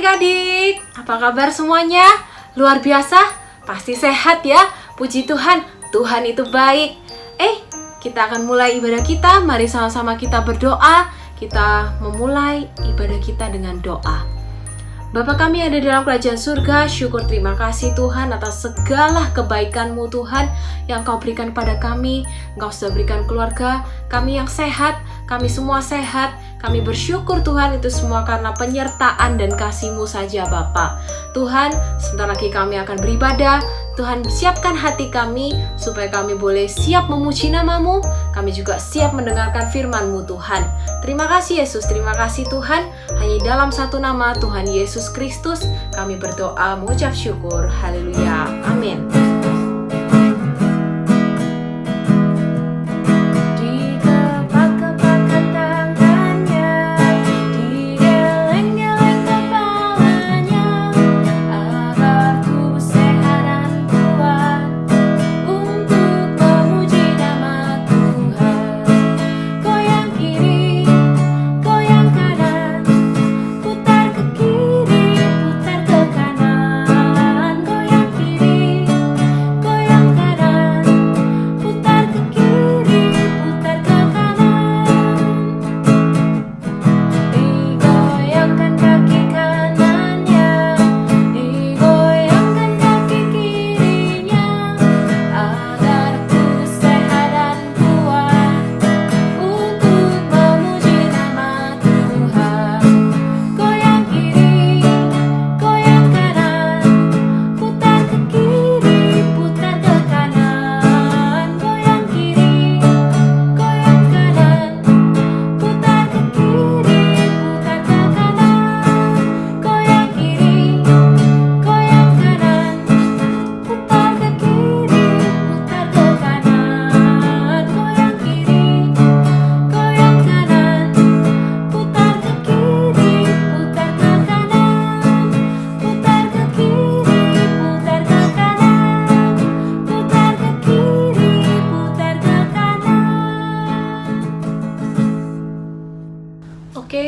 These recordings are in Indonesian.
adik-adik, apa kabar semuanya? Luar biasa? Pasti sehat ya? Puji Tuhan, Tuhan itu baik. Kita akan mulai ibadah kita. Mari sama-sama kita berdoa. Kita memulai ibadah kita dengan doa. Bapa kami ada dalam kerajaan surga, syukur terima kasih Tuhan atas segala kebaikan-Mu Tuhan yang Kau berikan pada kami. Engkau sudah berikan keluarga kami yang sehat, kami semua sehat. Kami bersyukur Tuhan itu semua karena penyertaan dan kasih-Mu saja Bapa. Tuhan, sebentar lagi kami akan beribadah. Tuhan siapkan hati kami supaya kami boleh siap memuji nama-Mu. Kami juga siap mendengarkan firman-Mu Tuhan. Terima kasih Yesus, terima kasih Tuhan. Hanya dalam satu nama Tuhan Yesus Kristus kami berdoa mengucap syukur. Haleluya. Amin.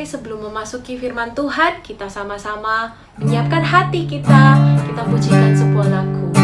Sebelum memasuki firman Tuhan, kita sama-sama menyiapkan hati kita pujikan sebuah lagu. Ku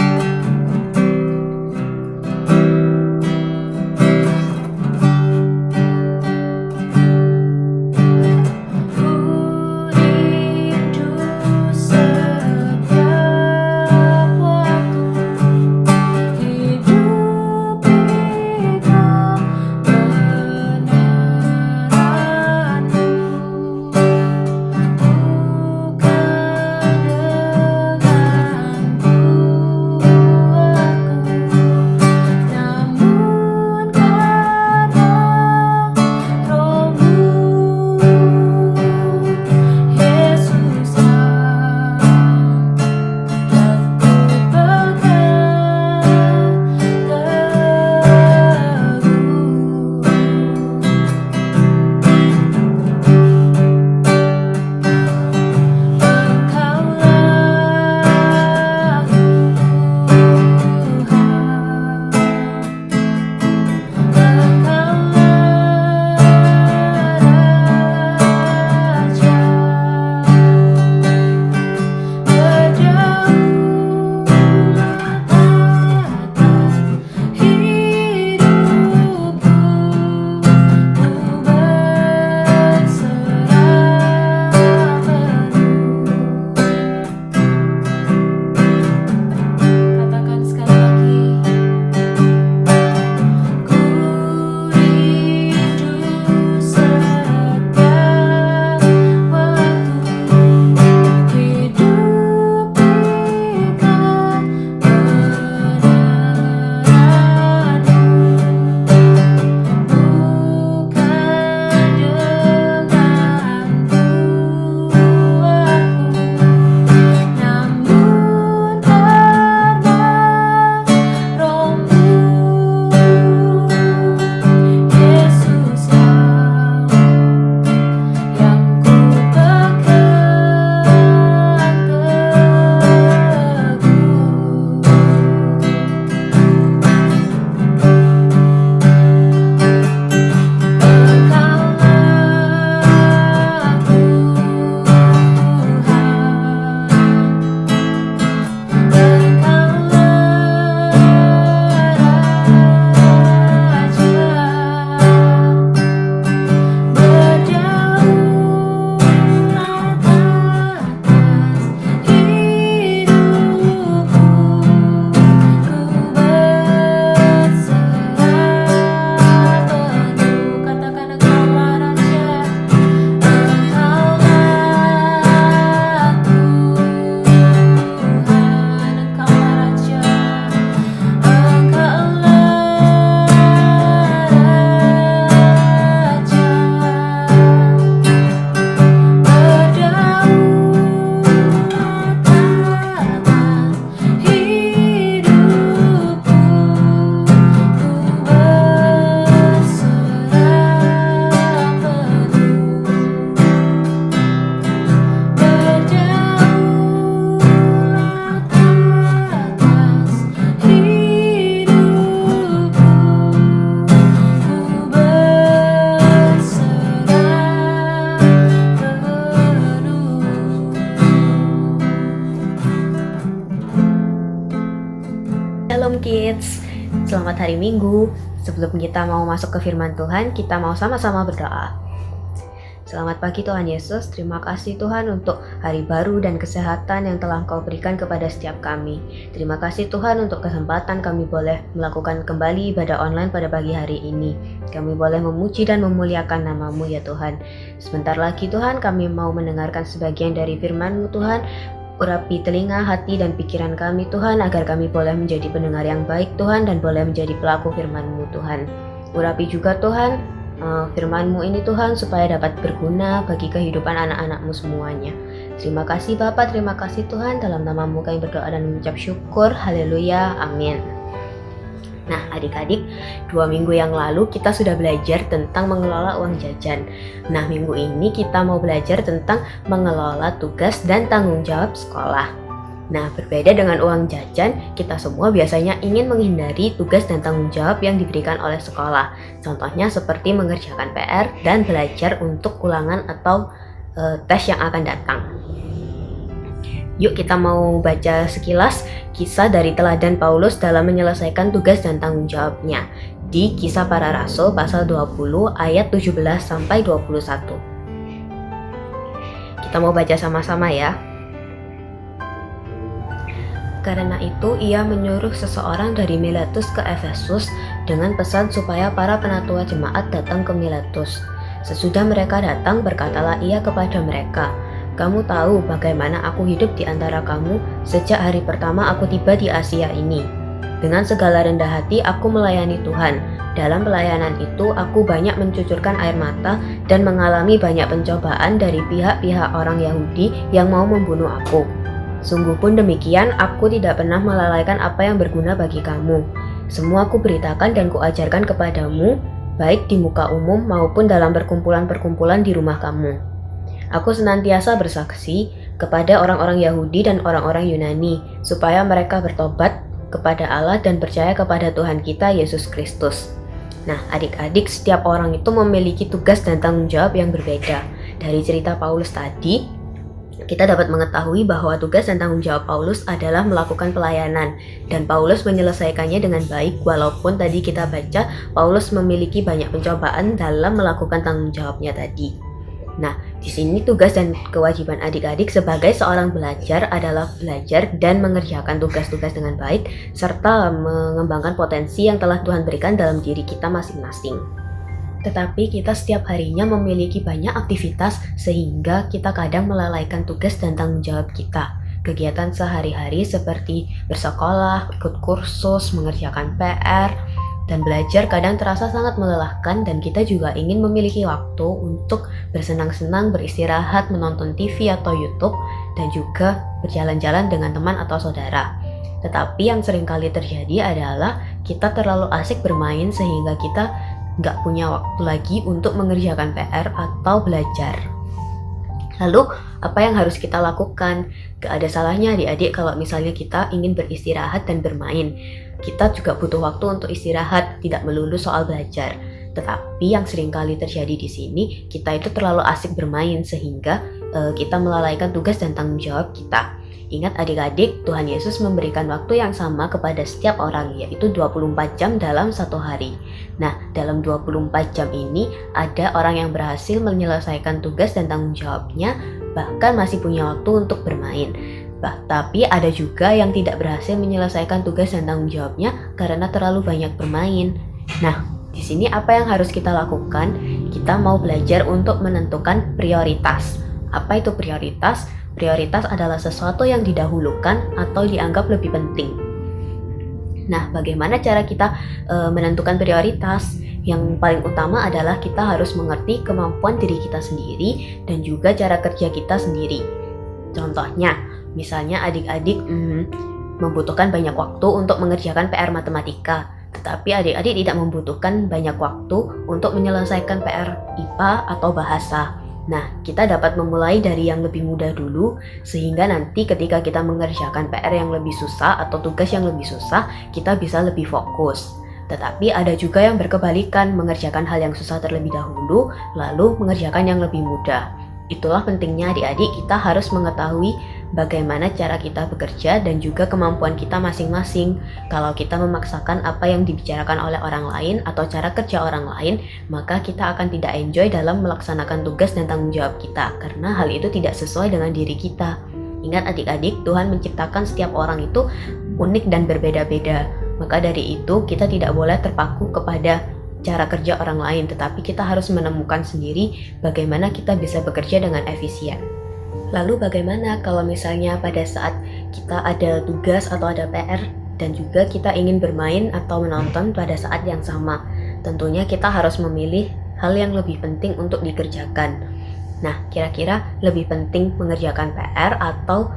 Shalom kids, selamat hari Minggu. Sebelum kita mau masuk ke firman Tuhan, kita mau sama-sama berdoa. Selamat pagi Tuhan Yesus, terima kasih Tuhan untuk hari baru dan kesehatan yang telah Engkau berikan kepada setiap kami. Terima kasih Tuhan untuk kesempatan kami boleh melakukan kembali ibadah online pada pagi hari ini. Kami boleh memuji dan memuliakan nama-Mu ya Tuhan. Sebentar lagi Tuhan, kami mau mendengarkan sebagian dari firman-Mu Tuhan. Urapi telinga, hati, dan pikiran kami Tuhan, agar kami boleh menjadi pendengar yang baik Tuhan, dan boleh menjadi pelaku firman-Mu Tuhan. Urapi juga Tuhan firman-Mu ini Tuhan, supaya dapat berguna bagi kehidupan anak-anak-Mu semuanya. Terima kasih Bapa, terima kasih Tuhan, dalam nama-Mu kami berdoa dan mengucap syukur. Haleluya, amin. Nah adik-adik, 2 minggu yang lalu kita sudah belajar tentang mengelola uang jajan. Nah minggu ini kita mau belajar tentang mengelola tugas dan tanggung jawab sekolah. Nah berbeda dengan uang jajan, kita semua biasanya ingin menghindari tugas dan tanggung jawab yang diberikan oleh sekolah. Contohnya seperti mengerjakan PR dan belajar untuk ulangan atau tes yang akan datang. Yuk kita mau baca sekilas kisah dari teladan Paulus dalam menyelesaikan tugas dan tanggung jawabnya di Kisah Para Rasul pasal 20 ayat 17 sampai 21. Kita mau baca sama-sama ya. Karena itu ia menyuruh seseorang dari Miletus ke Efesus dengan pesan supaya para penatua jemaat datang ke Miletus. Sesudah mereka datang, berkatalah ia kepada mereka, "Kamu tahu bagaimana aku hidup di antara kamu sejak hari pertama aku tiba di Asia ini. Dengan segala rendah hati aku melayani Tuhan. Dalam pelayanan itu aku banyak mencucurkan air mata dan mengalami banyak pencobaan dari pihak-pihak orang Yahudi yang mau membunuh aku. Sungguh pun demikian, aku tidak pernah melalaikan apa yang berguna bagi kamu. Semua aku beritakan dan kuajarkan kepadamu, baik di muka umum maupun dalam perkumpulan-perkumpulan di rumah kamu. Aku senantiasa bersaksi kepada orang-orang Yahudi dan orang-orang Yunani, supaya mereka bertobat kepada Allah dan percaya kepada Tuhan kita Yesus Kristus." Nah adik-adik, setiap orang itu memiliki tugas dan tanggung jawab yang berbeda. Dari cerita Paulus tadi, kita dapat mengetahui bahwa tugas dan tanggung jawab Paulus adalah melakukan pelayanan, dan Paulus menyelesaikannya dengan baik, walaupun tadi kita baca Paulus memiliki banyak pencobaan dalam melakukan tanggung jawabnya tadi. Nah, di sini tugas dan kewajiban adik-adik sebagai seorang belajar adalah belajar dan mengerjakan tugas-tugas dengan baik, serta mengembangkan potensi yang telah Tuhan berikan dalam diri kita masing-masing. Tetapi kita setiap harinya memiliki banyak aktivitas sehingga kita kadang melalaikan tugas dan tanggung jawab kita. Kegiatan sehari-hari seperti bersekolah, ikut kursus, mengerjakan PR, dan belajar kadang terasa sangat melelahkan, dan kita juga ingin memiliki waktu untuk bersenang-senang, beristirahat, menonton TV atau YouTube, dan juga berjalan-jalan dengan teman atau saudara. Tetapi yang seringkali terjadi adalah kita terlalu asik bermain sehingga kita nggak punya waktu lagi untuk mengerjakan PR atau belajar. Lalu, apa yang harus kita lakukan? Gak ada salahnya adik-adik kalau misalnya kita ingin beristirahat dan bermain. Kita juga butuh waktu untuk istirahat, tidak melulu soal belajar. Tetapi yang seringkali terjadi di sini, kita itu terlalu asik bermain sehingga kita melalaikan tugas dan tanggung jawab kita. Ingat adik-adik, Tuhan Yesus memberikan waktu yang sama kepada setiap orang, yaitu 24 jam dalam satu hari. Nah, dalam 24 jam ini, ada orang yang berhasil menyelesaikan tugas dan tanggung jawabnya, bahkan masih punya waktu untuk bermain. Tapi ada juga yang tidak berhasil menyelesaikan tugas dan tanggung jawabnya karena terlalu banyak bermain. Nah, di sini apa yang harus kita lakukan? Kita mau belajar untuk menentukan prioritas. Apa itu prioritas? Prioritas adalah sesuatu yang didahulukan atau dianggap lebih penting. Nah, bagaimana cara kita menentukan prioritas? Yang paling utama adalah kita harus mengerti kemampuan diri kita sendiri dan juga cara kerja kita sendiri. Contohnya, misalnya adik-adik membutuhkan banyak waktu untuk mengerjakan PR matematika, tetapi adik-adik tidak membutuhkan banyak waktu untuk menyelesaikan PR IPA atau bahasa. Nah, kita dapat memulai dari yang lebih mudah dulu, sehingga nanti ketika kita mengerjakan PR yang lebih susah atau tugas yang lebih susah, kita bisa lebih fokus. Tetapi ada juga yang berkebalikan, mengerjakan hal yang susah terlebih dahulu, lalu mengerjakan yang lebih mudah. Itulah pentingnya adik-adik, kita harus mengetahui bagaimana cara kita bekerja dan juga kemampuan kita masing-masing. Kalau kita memaksakan apa yang dibicarakan oleh orang lain atau cara kerja orang lain, maka kita akan tidak enjoy dalam melaksanakan tugas dan tanggung jawab kita, karena hal itu tidak sesuai dengan diri kita. Ingat adik-adik, Tuhan menciptakan setiap orang itu unik dan berbeda-beda. Maka dari itu kita tidak boleh terpaku kepada cara kerja orang lain, tetapi kita harus menemukan sendiri bagaimana kita bisa bekerja dengan efisien. Lalu bagaimana kalau misalnya pada saat kita ada tugas atau ada PR dan juga kita ingin bermain atau menonton pada saat yang sama? Tentunya kita harus memilih hal yang lebih penting untuk dikerjakan. Nah, kira-kira lebih penting mengerjakan PR atau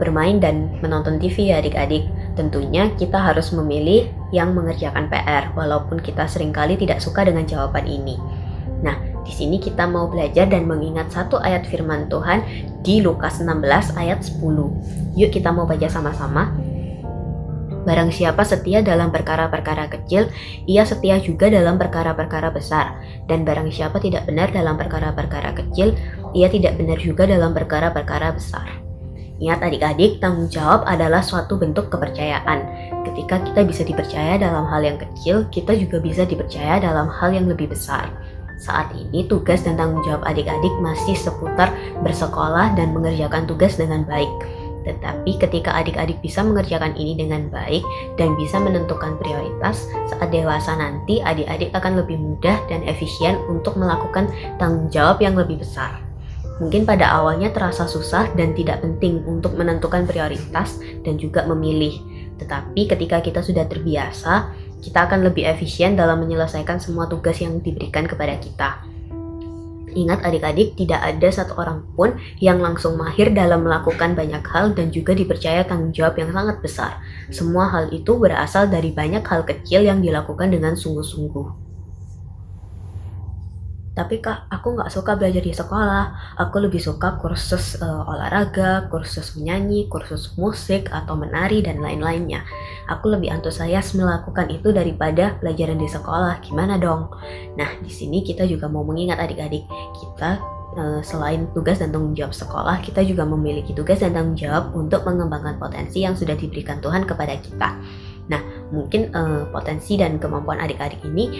bermain dan menonton TV ya adik-adik? Tentunya kita harus memilih yang mengerjakan PR, walaupun kita seringkali tidak suka dengan jawaban ini. Nah, di sini kita mau belajar dan mengingat satu ayat firman Tuhan di Lukas 16 ayat 10. Yuk kita mau baca sama-sama. Barang siapa setia dalam perkara-perkara kecil, ia setia juga dalam perkara-perkara besar. Dan barang siapa tidak benar dalam perkara-perkara kecil, ia tidak benar juga dalam perkara-perkara besar. Ingat adik-adik, tanggung jawab adalah suatu bentuk kepercayaan. Ketika kita bisa dipercaya dalam hal yang kecil, kita juga bisa dipercaya dalam hal yang lebih besar. Saat ini tugas dan tanggung jawab adik-adik masih seputar bersekolah dan mengerjakan tugas dengan baik. Tetapi ketika adik-adik bisa mengerjakan ini dengan baik dan bisa menentukan prioritas, saat dewasa nanti adik-adik akan lebih mudah dan efisien untuk melakukan tanggung jawab yang lebih besar. Mungkin pada awalnya terasa susah dan tidak penting untuk menentukan prioritas dan juga memilih. Tetapi ketika kita sudah terbiasa, kita akan lebih efisien dalam menyelesaikan semua tugas yang diberikan kepada kita. Ingat adik-adik, tidak ada satu orang pun yang langsung mahir dalam melakukan banyak hal dan juga dipercaya tanggung jawab yang sangat besar. Semua hal itu berasal dari banyak hal kecil yang dilakukan dengan sungguh-sungguh. Tapi kak, aku nggak suka belajar di sekolah. Aku lebih suka kursus olahraga, kursus menyanyi, kursus musik, atau menari, dan lain-lainnya. Aku lebih antusias melakukan itu daripada pelajaran di sekolah. Gimana dong? Nah, di sini kita juga mau mengingat adik-adik, kita selain tugas dan tanggung jawab sekolah, kita juga memiliki tugas dan tanggung jawab untuk mengembangkan potensi yang sudah diberikan Tuhan kepada kita. Nah, mungkin potensi dan kemampuan adik-adik ini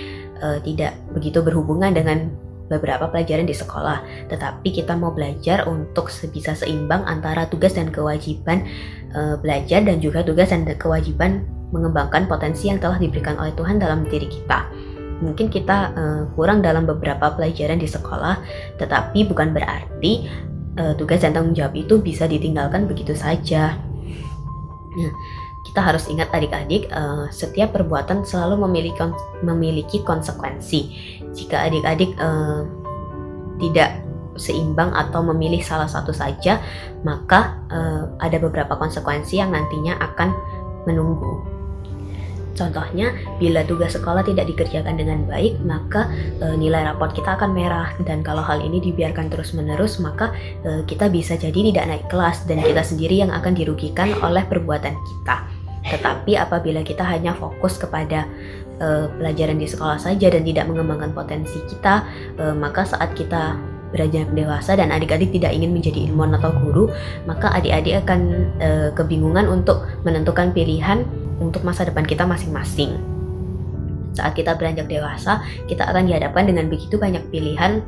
tidak begitu berhubungan dengan beberapa pelajaran di sekolah, tetapi kita mau belajar untuk bisa seimbang antara tugas dan kewajiban belajar dan juga tugas dan kewajiban mengembangkan potensi yang telah diberikan oleh Tuhan dalam diri kita. Mungkin kita kurang dalam beberapa pelajaran di sekolah, tetapi bukan berarti tugas dan tanggung jawab itu bisa ditinggalkan begitu saja. Nah, kita harus ingat adik-adik, setiap perbuatan selalu memiliki konsekuensi. Jika adik-adik tidak seimbang atau memilih salah satu saja, maka ada beberapa konsekuensi yang nantinya akan menunggu. Contohnya, bila tugas sekolah tidak dikerjakan dengan baik, maka nilai raport kita akan merah. Dan kalau hal ini dibiarkan terus-menerus, maka kita bisa jadi tidak naik kelas dan kita sendiri yang akan dirugikan oleh perbuatan kita. Tetapi apabila kita hanya fokus kepada pelajaran di sekolah saja dan tidak mengembangkan potensi kita, maka saat kita beranjak dewasa dan adik-adik tidak ingin menjadi ilmuwan atau guru, maka adik-adik akan kebingungan untuk menentukan pilihan untuk masa depan kita masing-masing. Saat kita beranjak dewasa, kita akan dihadapkan dengan begitu banyak pilihan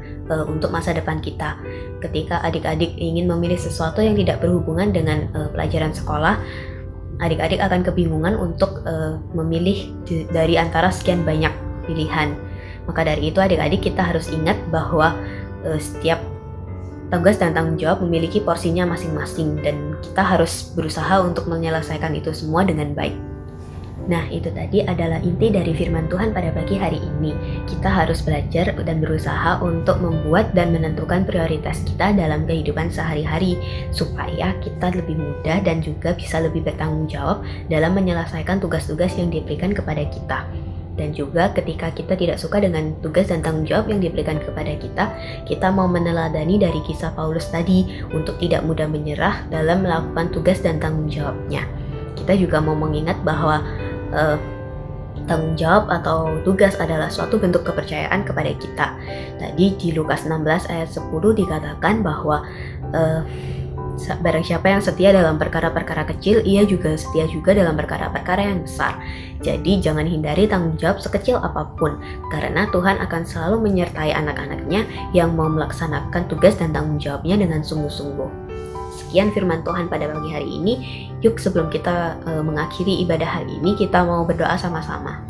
untuk masa depan kita. Ketika adik-adik ingin memilih sesuatu yang tidak berhubungan dengan pelajaran sekolah, adik-adik akan kebingungan untuk memilih dari antara sekian banyak pilihan. Maka dari itu adik-adik kita harus ingat bahwa setiap tugas dan tanggung jawab memiliki porsinya masing-masing dan kita harus berusaha untuk menyelesaikan itu semua dengan baik. Nah, itu tadi adalah inti dari firman Tuhan pada pagi hari ini. Kita harus belajar dan berusaha untuk membuat dan menentukan prioritas kita dalam kehidupan sehari-hari supaya kita lebih mudah dan juga bisa lebih bertanggung jawab dalam menyelesaikan tugas-tugas yang diberikan kepada kita. Dan juga ketika kita tidak suka dengan tugas dan tanggung jawab yang diberikan kepada kita mau meneladani dari kisah Paulus tadi untuk tidak mudah menyerah dalam melakukan tugas dan tanggung jawabnya. Kita juga mau mengingat bahwa tanggung jawab atau tugas adalah suatu bentuk kepercayaan kepada kita. Tadi di Lukas 16 ayat 10 dikatakan bahwa Barang siapa yang setia dalam perkara-perkara kecil, ia juga setia juga dalam perkara-perkara yang besar. Jadi jangan hindari tanggung jawab sekecil apapun, karena Tuhan akan selalu menyertai anak-anaknya yang mau melaksanakan tugas dan tanggung jawabnya dengan sungguh-sungguh. Sekian firman Tuhan pada pagi hari ini. Yuk sebelum kita mengakhiri ibadah hari ini, kita mau berdoa sama-sama.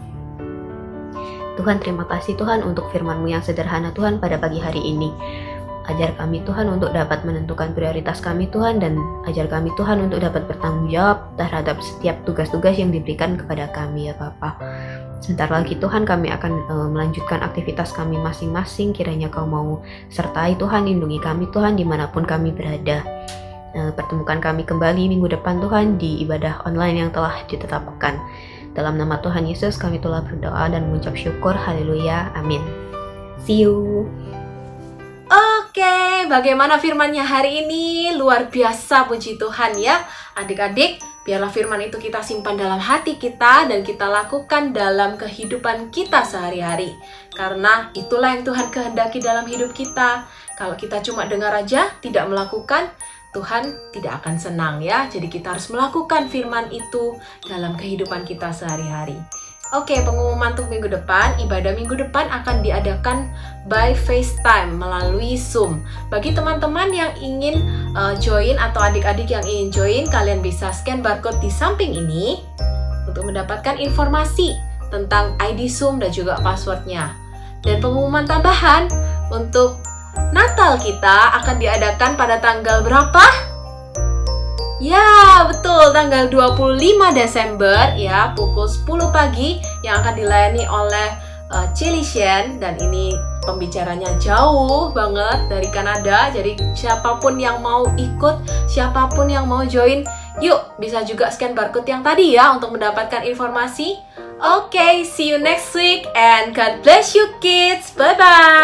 Tuhan, terima kasih Tuhan untuk firman-Mu yang sederhana Tuhan pada pagi hari ini. Ajar kami Tuhan untuk dapat menentukan prioritas kami Tuhan, dan ajar kami Tuhan untuk dapat bertanggung jawab terhadap setiap tugas-tugas yang diberikan kepada kami ya Bapa. Sebentar lagi Tuhan kami akan melanjutkan aktivitas kami masing-masing. Kiranya Kau mau sertai Tuhan, lindungi kami Tuhan dimanapun kami berada. Pertemukan kami kembali minggu depan Tuhan di ibadah online yang telah ditetapkan. Dalam nama Tuhan Yesus kami telah berdoa dan mengucap syukur. Haleluya, amin. See you. Oke, bagaimana firman-Nya hari ini? Luar biasa, puji Tuhan ya. Adik-adik, biarlah firman itu kita simpan dalam hati kita dan kita lakukan dalam kehidupan kita sehari-hari. Karena itulah yang Tuhan kehendaki dalam hidup kita. Kalau kita cuma dengar aja, tidak melakukan, Tuhan tidak akan senang ya. Jadi kita harus melakukan firman itu dalam kehidupan kita sehari-hari. Oke, pengumuman untuk minggu depan. Ibadah minggu depan akan diadakan by FaceTime melalui Zoom. Bagi teman-teman yang ingin join atau adik-adik yang ingin join, kalian bisa scan barcode di samping ini untuk mendapatkan informasi tentang ID Zoom dan juga passwordnya. Dan pengumuman tambahan untuk Natal kita akan diadakan pada tanggal berapa? Ya, betul, tanggal 25 Desember ya, pukul 10 pagi yang akan dilayani oleh Cilisien, dan ini pembicaranya jauh banget dari Kanada. Jadi siapapun yang mau ikut, siapapun yang mau join, yuk bisa juga scan barcode yang tadi ya untuk mendapatkan informasi. Oke, see you next week and God bless you kids. Bye-bye.